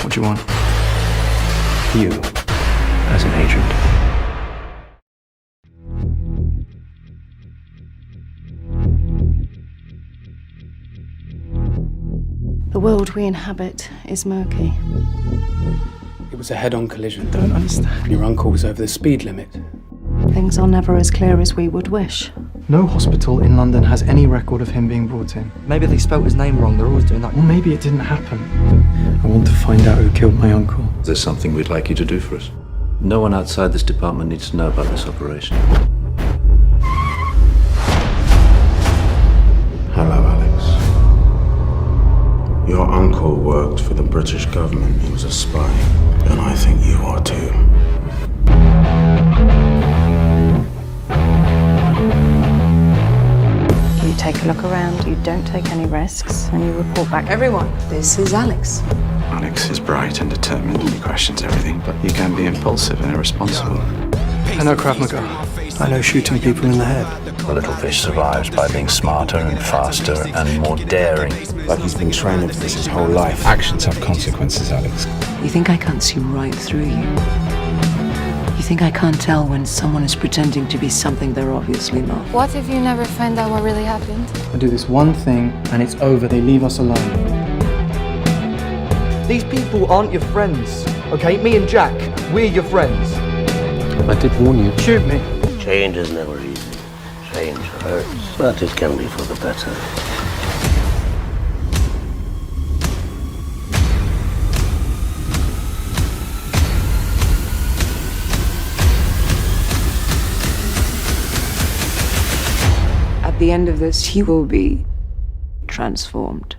What do you want? You, as an agent. The world we inhabit is murky. It was a head-on collision. I don't understand. Your uncle was over the speed limit. Things are never as clear as we would wish. No hospital in London has any record of him being brought in. Maybe they spelt his name wrong. They're always doing that. Or maybe it didn't happen. I want to find out who killed my uncle. There's something we'd like you to do for us. No one outside this department needs to know about this operation. Hello, Alex. Your uncle worked for the British government. He was a spy. And I think you are too. You take a look around, you don't take any risks, and you report back. Everyone, this is Alex. Alex is bright and determined and he questions everything, but he can be impulsive and irresponsible. I know Krav Maga. I know shooting people in the head. The little fish survives by being smarter and faster and more daring. Like he's been training for this his whole life. Actions have consequences, Alex. You think I can't see right through you? You think I can't tell when someone is pretending to be something they're obviously not? What if you never find out what really happened? I do this one thing and it's over. They leave us alone. These people aren't your friends, okay? Me and Jack, we're your friends. I did warn you. Shoot me. Change is never easy. Change hurts, but it can be for the better. At the end of this, he will be transformed.